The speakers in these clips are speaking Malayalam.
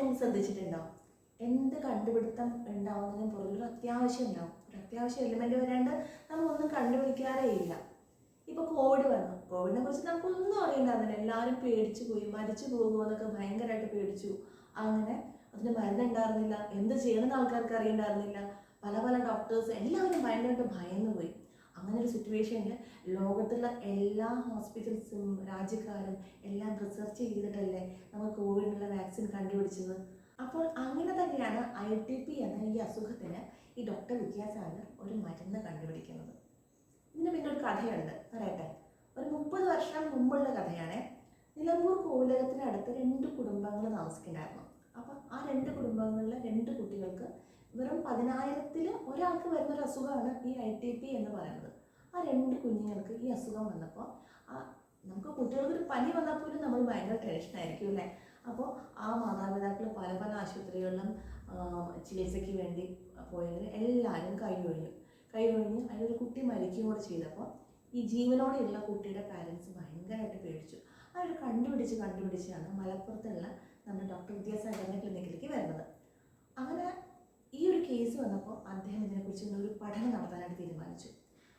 ആരെങ്കിലും ശ്രദ്ധിച്ചിട്ടുണ്ടോ? എന്ത് കണ്ടുപിടുത്തം ഉണ്ടാവുന്നതിനും പുറകിൽ അത്യാവശ്യം ഉണ്ടാവും. ഒരു അത്യാവശ്യം എലിമെൻ്റ് വരാണ്ട് നമുക്കൊന്നും കണ്ടുപിടിക്കാറേ ഇല്ല. ഇപ്പോൾ കോവിഡ് വന്നു. കോവിഡിനെ കുറിച്ച് നമുക്കൊന്നും അറിയണ്ടായിരുന്നില്ല. എല്ലാവരും പേടിച്ചു പോയി, മരിച്ചു പോകുമോ എന്നൊക്കെ ഭയങ്കരമായിട്ട് പേടിച്ചു. അങ്ങനെ അതിന് മരുന്നുണ്ടായിരുന്നില്ല, എന്ത് ചെയ്യണമെന്ന് ആൾക്കാർക്ക് അറിയണ്ടായിരുന്നില്ല. പല പല ഡോക്ടേഴ്സ് എല്ലാവരും ഭയങ്കരമായിട്ട് ഭയന്നു പോയി. അങ്ങനെ ഒരു സിറ്റുവേഷനിൽ ലോകത്തുള്ള എല്ലാ ഹോസ്പിറ്റൽസും രാജ്യക്കാരും എല്ലാം റിസർച്ച് ചെയ്തിട്ടല്ലേ നമ്മൾ കോവിഡിനുള്ള വാക്സിൻ കണ്ടുപിടിച്ചത്. അപ്പോൾ അങ്ങനെ തന്നെയാണ് ITP എന്ന ഈ അസുഖത്തിന് ഈ ഡോക്ടർ വിദ്യാസാഗർ ഒരു മരുന്ന് കണ്ടുപിടിക്കുന്നത്. ഇതിന് പിന്നെ ഒരു കഥയുണ്ട്, പറയട്ടെ. ഒരു 30 വർഷം മുമ്പുള്ള കഥയാണ്. നിലമ്പൂർ കോവിലകത്തിനടുത്ത് 2 കുടുംബങ്ങൾ താമസിക്കുന്നുണ്ടായിരുന്നു. അപ്പം ആ 2 കുടുംബങ്ങളിലെ 2 കുട്ടികൾക്ക് വെറും 10,000-ൽ ഒരാൾക്ക് വരുന്നൊരു അസുഖമാണ് ഈ ITP എന്ന് പറയുന്നത്. ആ 2 കുഞ്ഞുങ്ങൾക്ക് ഈ അസുഖം വന്നപ്പോൾ നമുക്ക് കുട്ടികൾക്കൊരു പനി വന്നാൽ പോലും നമ്മൾ ഭയങ്കര ടെൻഷനായിരിക്കും അല്ലേ. അപ്പോൾ ആ മാതാപിതാക്കൾ പല പല ആശുപത്രികളിലും ചികിത്സയ്ക്ക് വേണ്ടി പോയവർ എല്ലാവരും കൈയൊഴിഞ്ഞു. അതിലൊരു കുട്ടി മരിക്കുകയും കൂടെ ചെയ്തപ്പോൾ ഈ ജീവനോടെയുള്ള കുട്ടിയുടെ പാരൻസ് ഭയങ്കരമായിട്ട് പേടിച്ചു. അവർ കണ്ടുപിടിച്ചാണ് മലപ്പുറത്തുള്ള നമ്മുടെ ഡോക്ടർ വിദ്യാസാഗറിൻ്റെ ക്ലിനിക്കിലേക്ക് വരുന്നത്. അങ്ങനെ ഈ ഒരു കേസ് വന്നപ്പോൾ അദ്ദേഹം ഇതിനെക്കുറിച്ച് ഒരു പഠനം നടത്താനായിട്ട് തീരുമാനിച്ചു.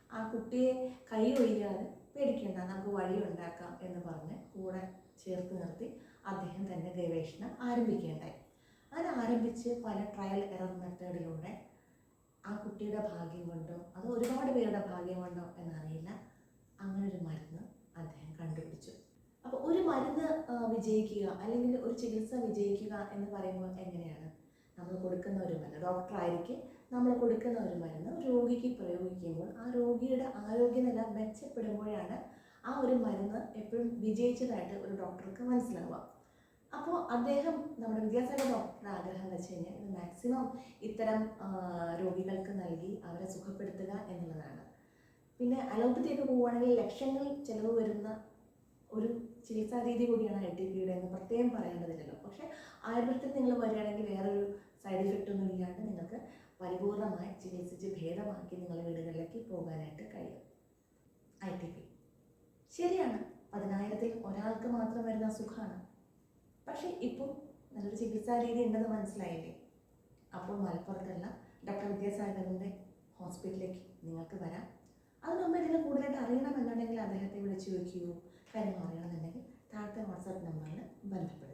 ആ കുട്ടിയെ കൈ ഒഴിയാതെ പേടിക്കേണ്ട, നമുക്ക് വഴി ഉണ്ടാക്കാം എന്ന് പറഞ്ഞ് കൂടെ ചേർത്ത് നിർത്തി അദ്ദേഹം തൻ്റെ ഗവേഷണം ആരംഭിക്കുകയുണ്ടായി. അങ്ങനെ ആരംഭിച്ച് പല ട്രയൽ എറർ മെത്തേഡിലൂടെ ആ കുട്ടിയുടെ ഭാഗ്യം കൊണ്ടോ അത് ഒരുപാട് പേരുടെ ഭാഗ്യം കൊണ്ടോ എന്നറിയില്ല, അങ്ങനെ ഒരു മരുന്ന് അദ്ദേഹം കണ്ടുപിടിച്ചു. അപ്പോൾ ഒരു മരുന്ന് വിജയിക്കുക അല്ലെങ്കിൽ ഒരു ചികിത്സ വിജയിക്കുക എന്ന് പറയുമ്പോൾ എങ്ങനെയാണ്? നമ്മൾ കൊടുക്കുന്ന ഒരു മരുന്ന്, ഡോക്ടറായിരിക്കും നമ്മൾ കൊടുക്കുന്ന ഒരു മരുന്ന് രോഗിക്ക് പ്രയോഗിക്കുമ്പോൾ ആ രോഗിയുടെ ആരോഗ്യനില മെച്ചപ്പെടുമ്പോഴാണ് ആ ഒരു മരുന്ന് എപ്പോഴും വിജയിച്ചതായിട്ട് ഒരു ഡോക്ടർക്ക് മനസ്സിലാവുക. അപ്പോൾ അദ്ദേഹം നമ്മുടെ വിദ്യാസാഗർ ഡോക്ടറുടെ ആഗ്രഹം എന്ന് വെച്ച് കഴിഞ്ഞാൽ ഇത് മാക്സിമം ഇത്തരം രോഗികൾക്ക് നൽകി അവരെ സുഖപ്പെടുത്തുക എന്നുള്ളതാണ്. പിന്നെ അലോപ്പതിയൊക്കെ പോവുകയാണെങ്കിൽ ലക്ഷങ്ങൾ ചിലവ് വരുന്ന ഒരു ചികിത്സാ രീതി കൂടിയാണ് ITPയുടെ എന്ന് പ്രത്യേകം പറയേണ്ടതില്ലല്ലോ. പക്ഷേ ആയുർവേദത്തിൽ നിങ്ങൾ വരികയാണെങ്കിൽ വേറൊരു സൈഡ് ഇഫക്റ്റ് ഒന്നും ഇല്ലാണ്ട് നിങ്ങൾക്ക് പരിപൂർണമായി ചികിത്സിച്ച് ഭേദമാക്കി നിങ്ങളുടെ വീടുകളിലേക്ക് പോകാനായിട്ട് കഴിയും. ITP ശരിയാണ്, 10,000-ൽ ഒരാൾക്ക് മാത്രം വരുന്ന അസുഖമാണ്. പക്ഷേ ഇപ്പോൾ നല്ലൊരു ചികിത്സാ രീതി ഉണ്ടെന്ന് മനസ്സിലായില്ലേ? അപ്പോൾ മലപ്പുറത്തുള്ള ഡോക്ടർ വിദ്യാസാഗറിൻ്റെ ഹോസ്പിറ്റലിലേക്ക് നിങ്ങൾക്ക് വരാം. അതിന് മുമ്പ് ഇതിന് കൂടുതലായിട്ട് അറിയണമെന്നുണ്ടെങ്കിൽ അദ്ദേഹത്തെ വിളിച്ചു വയ്ക്കുകയോ കാര്യങ്ങൾ അറിയണമെന്നുണ്ടെങ്കിൽ താഴത്തെ വാട്സാപ്പ് നമ്പറിൽ ബന്ധപ്പെടും.